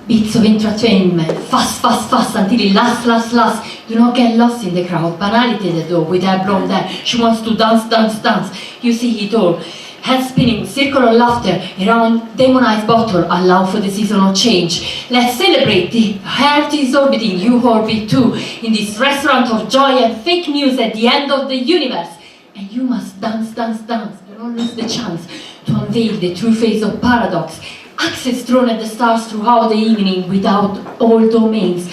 Bits of entertainment, fast, until it lasts. Do not get lost in the crowd. Banality the door, with her blonde hair. She wants to dance. You see it all. Head spinning, circle of laughter, around demonized bottle, allow for the seasonal change. Let's celebrate, the heart is orbiting, you orbit too, in this restaurant of joy and fake news at the end of the universe. And you must dance. Do not lose the chance to unveil the true face of paradox. Axes thrown at the stars throughout the evening without all domains.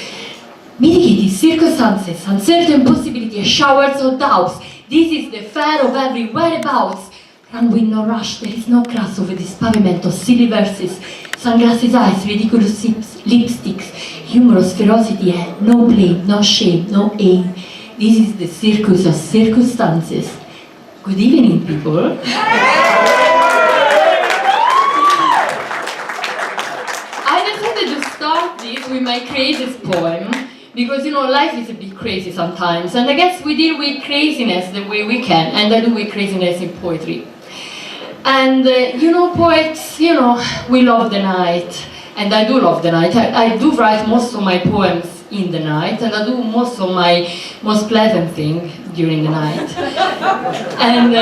Mitigated circumstances, uncertain possibilities, showers of doubts. This is the fair of every whereabouts. Run with no rush, there is no grass over this pavement of silly verses. Sunglasses eyes, ridiculous lipsticks, humorous ferocity, and no blame, no shame, no aim. This is the circus of circumstances. Good evening, people. I decided to start this with my craziest poem, because life is a bit crazy sometimes, and I guess we deal with craziness the way we can, and I do with craziness in poetry. And poets, we love the night, and I do love the night. I do write most of my poems in the night, and I do most of my most pleasant thing during the night. And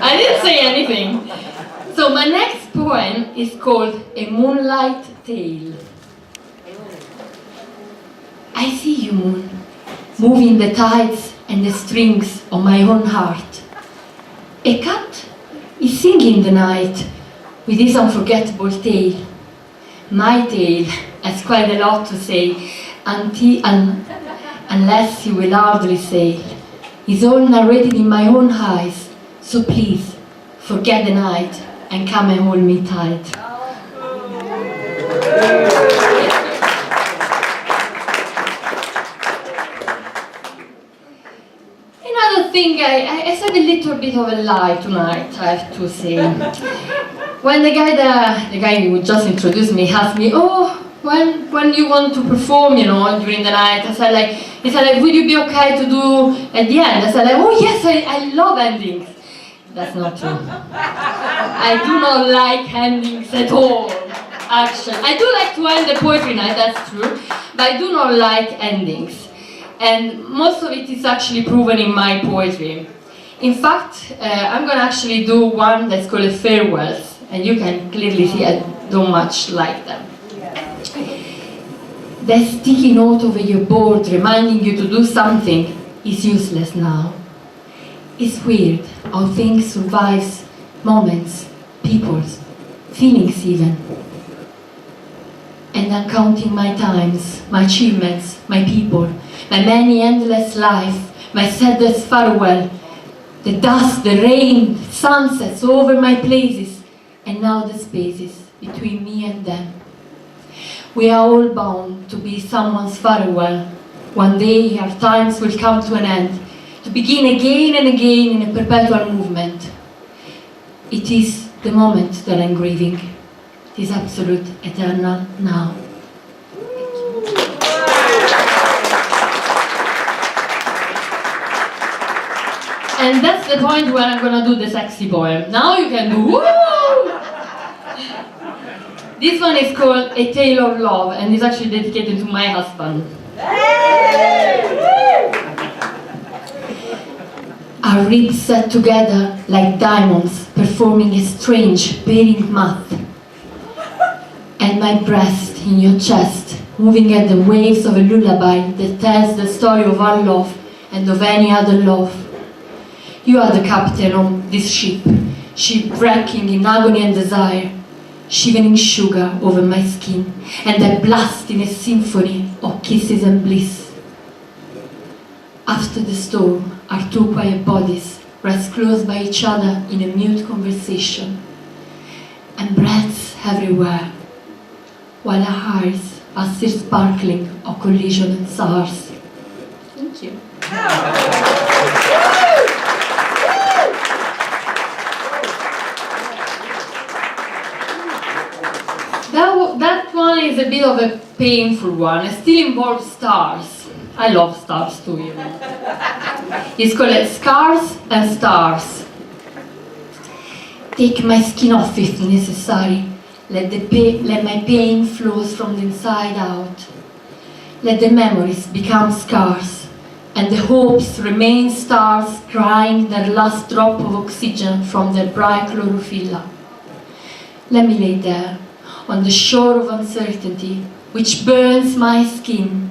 I didn't say anything. So my next poem is called A Moonlight Tale. I see you, moon, moving the tides and the strings of my own heart. A cat is singing the night with his unforgettable tale. My tale has quite a lot to say, unless you will hardly say. It's all narrated in my own eyes, so please, forget the night and come and hold me tight. Another thing, I said a little bit of a lie tonight, I have to say. When the guy who just introduced me asked me, when you want to perform, during the night, he said, would you be okay to do at the end? I said, oh yes, I love endings. That's not true. I do not like endings at all, actually. I do like to end the poetry night, that's true, but I do not like endings. And most of it is actually proven in my poetry. In fact, I'm going to actually do one that's called Farewells, and you can clearly see I don't much like them. That sticky note over your board reminding you to do something is useless now. It's weird how things survive moments, people's, feelings even. And I'm counting my times, my achievements, my people, my many endless life, my saddest farewell, the dust, the rain, sunsets over my places, and now the spaces between me and them. We are all bound to be someone's farewell. One day our times will come to an end, to begin again and again in a perpetual movement. It is the moment that I'm grieving. It is absolute, eternal now. And that's the point where I'm gonna do the sexy poem. Now you can do woo! This one is called A Tale of Love, and is actually dedicated to my husband. Our ribs set together like diamonds, performing a strange pairing math. And my breast in your chest, moving at the waves of a lullaby that tells the story of our love and of any other love. You are the captain of this ship wrecking in agony and desire, shivering sugar over my skin, and I blast in a symphony of kisses and bliss. After the storm, our two quiet bodies rest close by each other in a mute conversation, and breaths everywhere, while our eyes are still sparkling of collision and SARS. Thank you. That one is a bit of a painful one. It still involves stars. I love stars too, you know. It's called Scars and Stars. Take my skin off if necessary. Let my pain flows from the inside out. Let the memories become scars, and the hopes remain stars crying their last drop of oxygen from their bright chlorophyll. Let me lay there, on the shore of uncertainty, which burns my skin,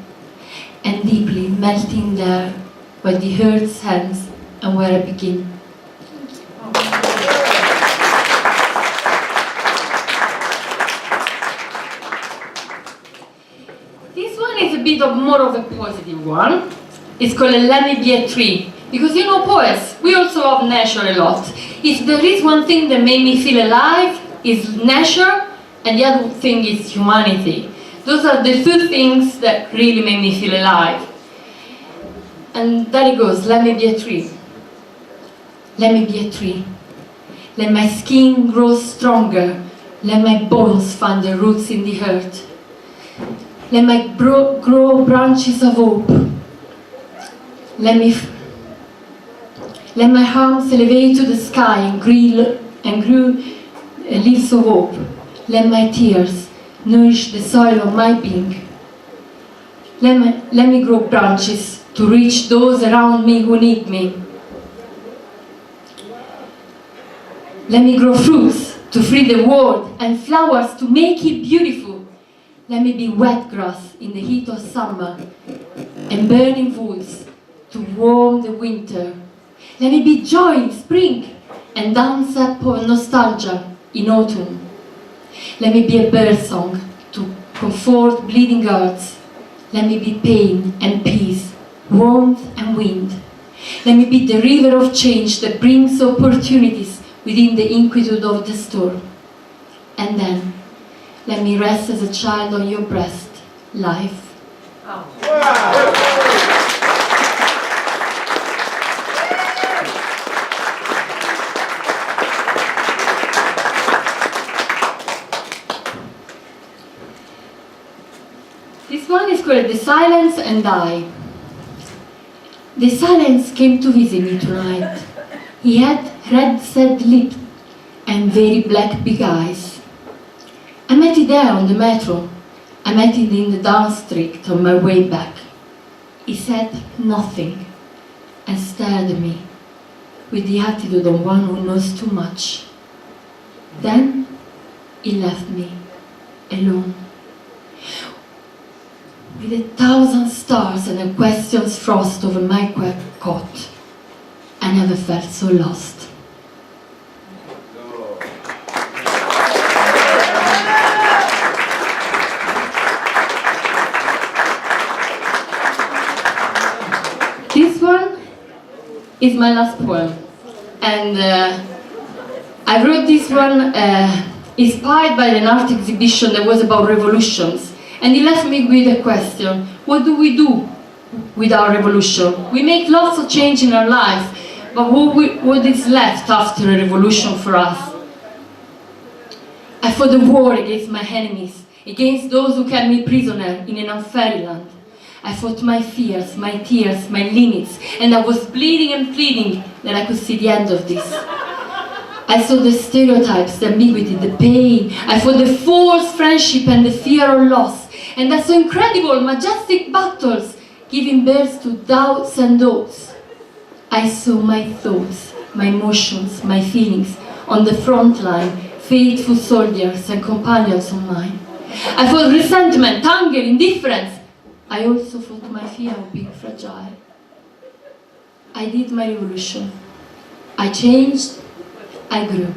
and deeply melting there, where the earth ends and where I begin. This one is a bit more of a positive one. It's called Let Me Be a Tree. Because you know, poets, we also love nature a lot. If there is one thing that made me feel alive, is nature, and the other thing is humanity. Those are the two things that really make me feel alive. And there it goes, let me be a tree. Let me be a tree. Let my skin grow stronger. Let my bones find their roots in the earth. Let my grow branches of hope. Let my arms elevate to the sky and grew leaves of hope. Let my tears nourish the soil of my being. Let me grow branches to reach those around me who need me. Let me grow fruits to free the world and flowers to make it beautiful. Let me be wet grass in the heat of summer and burning woods to warm the winter. Let me be joy in spring and dance up of nostalgia in autumn. Let me be a bird song to comfort bleeding hearts. Let me be pain and peace, warmth and wind. Let me be the river of change that brings opportunities within the inquietude of the storm. And then, let me rest as a child on your breast, life. Oh. Wow. This one is called The Silence and I. The silence came to visit me tonight. He had red set lips and very black big eyes. I met him there on the metro. I met him in the down street on my way back. He said nothing and stared at me with the attitude of one who knows too much. Then he left me alone. With 1,000 stars and a question's frost over my cot, I never felt so lost. This one is my last poem, and I wrote this one inspired by an art exhibition that was about revolutions. And he left me with a question: what do we do with our revolution? We make lots of change in our life, but what is left after a revolution for us? I fought a war against my enemies, against those who kept me prisoner in an unfair land. I fought my fears, my tears, my limits, and I was bleeding and pleading that I could see the end of this. I saw the stereotypes, the ambiguity, the pain. I fought the false friendship and the fear of loss. And I saw incredible, majestic battles giving birth to doubts and hopes. I saw my thoughts, my emotions, my feelings on the front line, faithful soldiers and companions of mine. I fought resentment, anger, indifference. I also fought my fear of being fragile. I did my revolution. I changed, I grew.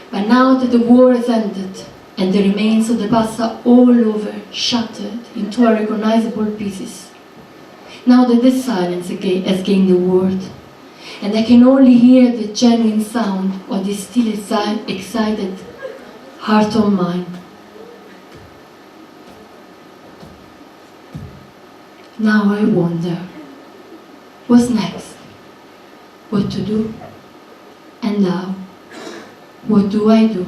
But now that the war has ended, and the remains of the past are all over, shattered into unrecognizable pieces. Now that the silence has gained the word, and I can only hear the genuine sound of this still excited heart of mine. Now I wonder, what's next? What to do? And now, what do I do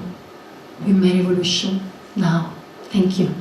with my revolution now? Thank you.